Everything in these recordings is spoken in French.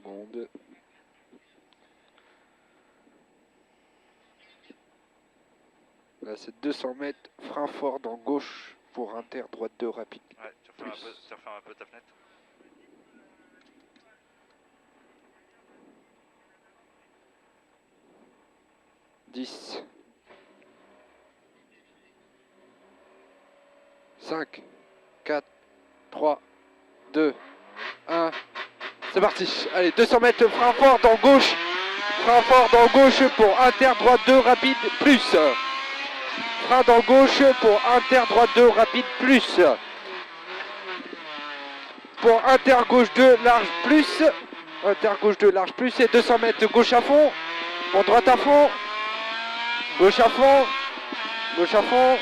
secondes. Là, c'est 200 mètres, frein fort dans gauche pour inter, droite 2 rapide. Ouais, tu refermes un peu ta fenêtre. « 10. 5, 4, 3, 2, 1. C'est parti. Allez, 200 mètres, frein fort dans gauche. Frein fort dans gauche pour inter, droite 2 rapide plus. Frein dans gauche pour inter, droite 2 rapide plus. Pour inter, gauche 2 large plus. Inter, gauche 2 large plus. Et 200 mètres, gauche à fond. Pour droite à fond. Gauche à fond. Gauche à fond.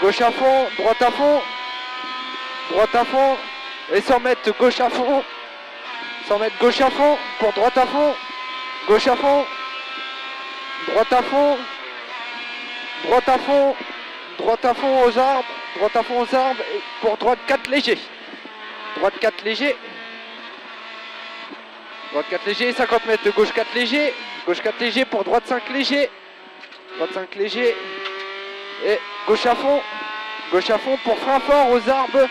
Gauche à fond, droite à fond, droite à fond, et 100 mètres gauche à fond, 100 mètres gauche à fond, pour droite à fond, gauche à fond, droite à fond, droite à fond, droite à fond aux arbres, droite à fond aux arbres, et pour droite 4 léger, droite 4 léger, droite 4 léger, 50 mètres gauche 4 léger, gauche 4 léger, pour droite 5 léger, droite 5 léger, et gauche à fond pour frein fort aux arbres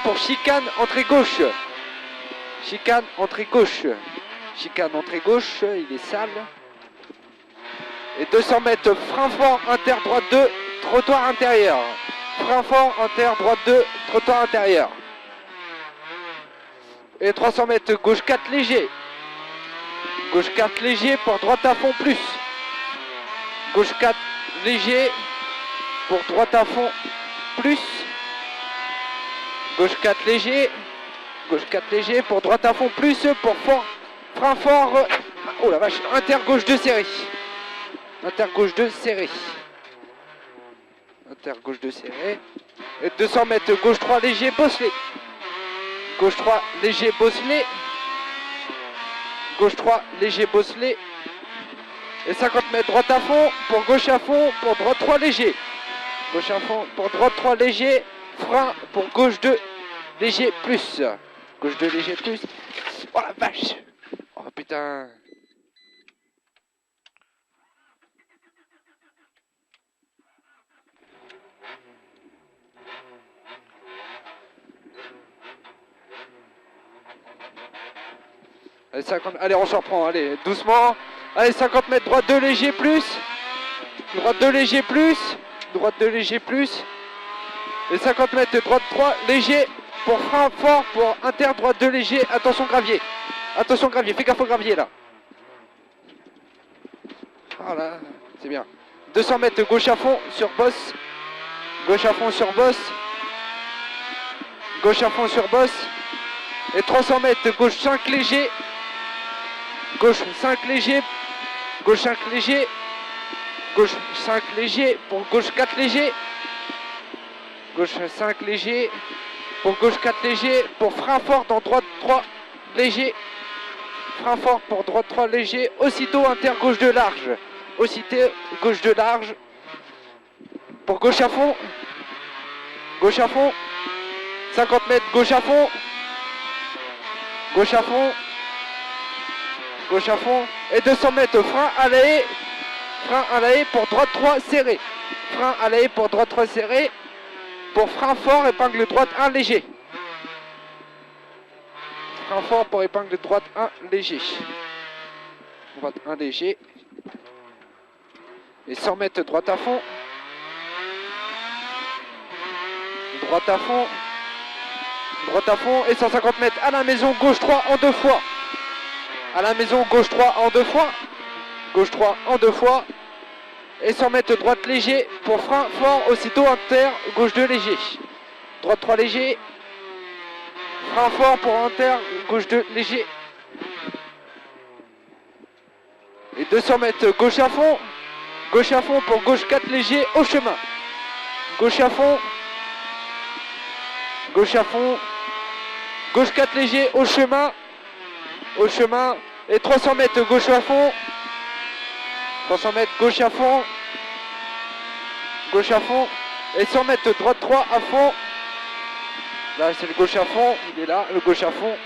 pour chicane, entrée gauche. Chicane, entrée gauche. Chicane, entrée gauche, il est sale. Et 200 mètres, frein fort, inter, droite 2, trottoir intérieur. Frein fort, inter, droite 2, trottoir intérieur. Et 300 mètres, gauche 4 léger. Gauche 4 léger pour droite à fond plus. Gauche 4 léger pour droite à fond plus. Gauche 4 léger. Gauche 4 léger pour droite à fond plus. Pour fort, frein fort. Oh la vache, inter gauche 2 serré. Inter gauche 2 serré. Inter gauche 2 serré. Et 200 mètres gauche 3 léger bosselé. Gauche 3 léger bosselé. Gauche 3 léger bosselé. Et 50 mètres droite à fond, pour gauche à fond, pour droite 3 léger. Gauche à fond, pour droite 3 léger. Frein pour gauche 2 léger plus. Gauche 2 léger plus. Oh la vache. Oh putain. Allez, 50, allez, on s'en reprend, allez, doucement. Allez, 50 mètres, droite 2 léger plus. Droite 2 léger plus. Droite 2 léger plus. Et 50 mètres, droite 3 léger. Pour frein fort, pour inter, droite 2 léger. Attention gravier. Attention gravier, fais gaffe au gravier là. Voilà, c'est bien. 200 mètres, gauche à fond sur bosse. Gauche à fond sur bosse. Gauche à fond sur bosse. Et 300 mètres, gauche 5 léger. Gauche 5 léger. Gauche 5 léger. Gauche 5 léger. Pour gauche 4 léger. Gauche 5 léger. Pour gauche 4 léger. Pour frein fort dans droite 3 léger. Frein fort pour droite 3 léger. Aussitôt inter gauche 2 large. Aussitôt gauche 2 large. Pour gauche à fond. Gauche à fond. 50 mètres gauche à fond. Gauche à fond. Gauche à fond. Et 200 mètres frein à la haie. Frein à la haie pour droite 3 serré. Frein à la haie pour droite 3 serré. Pour frein fort, épingle droite 1 léger. Frein fort pour épingle droite 1 léger. Droite 1 léger. Et 100 mètres droite à fond. Droite à fond. Droite à fond. Et 150 mètres à la maison, gauche 3 en 2 fois. À la maison, gauche 3 en 2 fois. Gauche 3 en 2 fois. Et 100 mètres droite léger pour frein fort, aussitôt inter, gauche 2 léger. Droite 3 léger. Frein fort pour inter, gauche 2 léger. Et 200 mètres gauche à fond. Gauche à fond pour gauche 4 léger au chemin. Gauche à fond. Gauche à fond. Gauche 4 léger au chemin. Au chemin. Et 300 mètres gauche à fond. 300 mètres gauche à fond. Gauche à fond. Et 100 mètres droite 3 à fond. Là, c'est le gauche à fond. Il est là, le gauche à fond.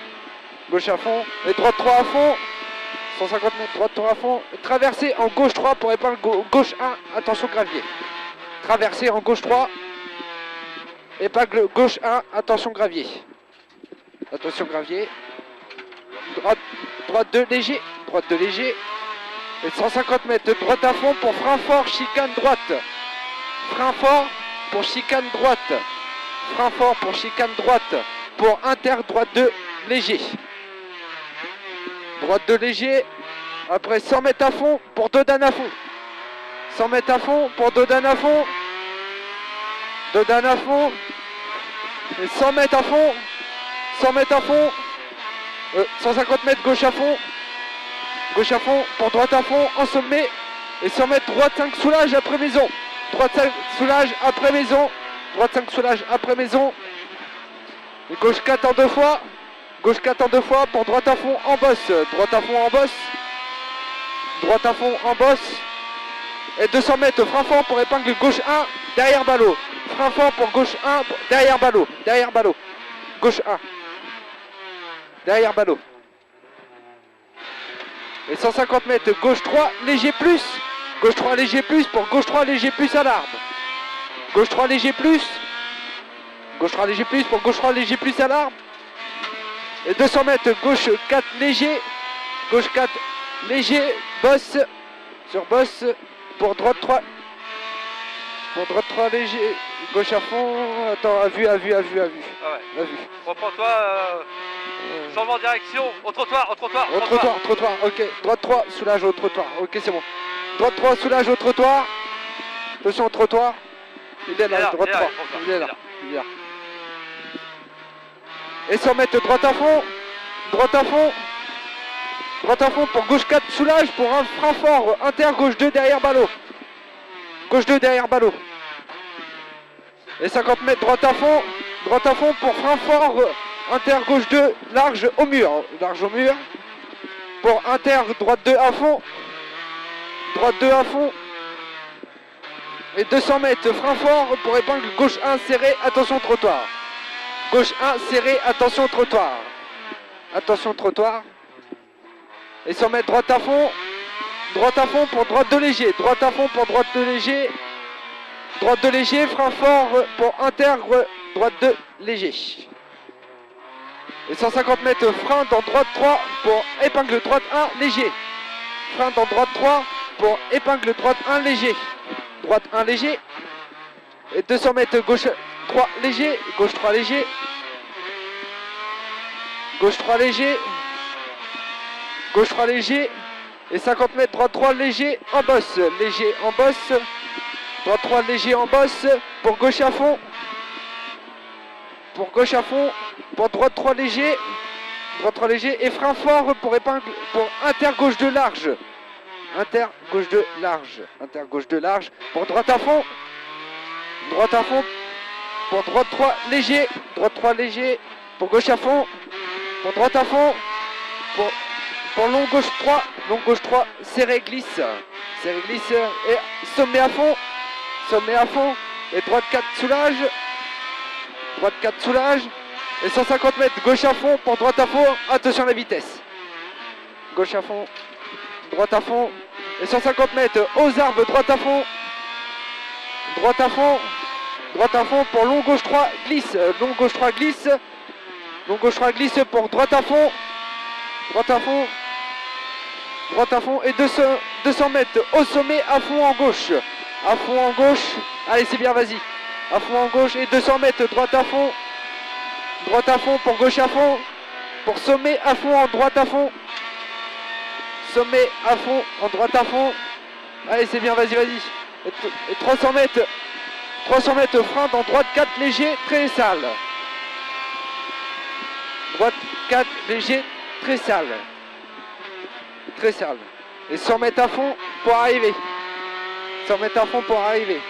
Gauche à fond. Et droite 3 à fond. 150 mètres, droite 3 à fond. Traversée en gauche 3 pour épingle gauche 1. Attention gravier. Traversée en gauche 3. Épingle gauche 1. Attention gravier. Attention gravier. Droite 2 léger. Droite 2 léger. Et 150 mètres de droite à fond pour frein fort, chicane droite. Frein fort pour chicane droite. Frein fort pour chicane droite. Pour inter droite 2 léger. Droite 2 léger. Après 100 mètres à fond pour Dodane à fond. 100 mètres à fond pour Dodane à fond. Dodane à fond. Et 100 mètres à fond. 100 mètres à fond. 150 mètres gauche à fond. Gauche à fond pour droite à fond en sommet. Et 100 mètres droite 5 soulage après maison. Droite 5 soulage après maison. Droite 5 soulage après maison. Et gauche 4 en 2 fois. Gauche 4 en 2 fois pour droite à fond en bosse. Droite à fond en bosse. Droite à fond en bosse. Et 200 mètres frein fort pour épingle gauche 1. Derrière ballot. Frein fort pour gauche 1. Derrière ballot. Derrière ballot. Gauche 1. Derrière ballot. Et 150 mètres gauche 3 léger plus. Gauche 3 léger plus pour gauche 3 léger plus à l'arbre. Gauche 3 léger plus. Gauche 3 léger plus pour gauche 3 léger plus à l'arbre. Et 200 mètres gauche 4 léger. Gauche 4 léger. Bosse. Sur bosse. Pour droite 3. Pour droite 3 léger. Gauche à fond. Attends, à vue. Ah ouais. À vue. Reprends-toi. Changement de direction. Au trottoir. Au trottoir. Ok. Droite 3, soulage au trottoir. Ok, c'est bon. Droite 3, soulage au trottoir. Attention au trottoir. Il est là, droite 3. Il est là. Et 100 mètres droite à fond. Droite à fond. Droite à fond pour gauche 4 soulage pour un frein fort. Inter gauche 2 derrière ballot. Gauche 2 derrière ballot. Et 50 mètres droite à fond. Droite à fond pour frein fort. Inter gauche 2 large au mur. Large au mur. Pour inter droite 2 à fond. Droite 2 à fond. Et 200 mètres frein fort pour épingle gauche 1 serré. Attention trottoir. Gauche 1 serré. Attention trottoir. Attention trottoir. Et 100 mètres droite à fond. Droite à fond pour droite 2 léger. Droite à fond pour droite 2 léger. Droite 2 léger. Frein fort pour intègre droite 2 léger. Et 150 mètres frein dans droite 3 pour épingle droite 1 léger. Frein dans droite 3 pour épingle droite 1 léger. Droite 1 léger. Et 200 mètres gauche 3 léger. Gauche 3 léger. Gauche 3 léger. Gauche 3 léger. Et 50 mètres droite 3 léger en bosse. Léger en bosse. Droite 3 léger en bosse. Pour gauche à fond. Pour gauche à fond. Pour droite 3 léger. Droite 3 léger. Et frein fort pour épingle. Pour inter gauche 2 large. Inter gauche 2 large. Inter gauche 2 large. Pour droite à fond. Droite à fond. Pour droite 3 léger. Droite 3 léger. Pour gauche à fond. Pour droite à fond. Pour long gauche 3. Long gauche 3. Serré glisse. Serré glisse. Et sommet à fond. Sommet à fond. Et droite 4 soulage. Droite 4 soulage. Et 150 mètres gauche à fond. Pour droite à fond. Attention à la vitesse. Gauche à fond. Droite à fond. Et 150 mètres aux arbres. Droite à fond. Droite à fond. Droite à fond pour long gauche 3 glisse. Long gauche 3 glisse. Long gauche 3 glisse pour droite à fond. Droite à fond. Droite à fond. Et 200 mètres au sommet à fond en gauche. À fond en gauche. Allez, c'est bien, vas-y. À fond en gauche. Et 200 mètres droite à fond. Droite à fond pour gauche à fond. Pour sommet à fond en droite à fond. Sommet à fond en droite à fond. Allez, c'est bien, vas-y. Et 300 mètres. 300 mètres frein dans droite 4 léger, très sale. Droite 4 léger, très sale. Très sale. Et 100 mètres à fond pour arriver. 100 mètres à fond pour arriver.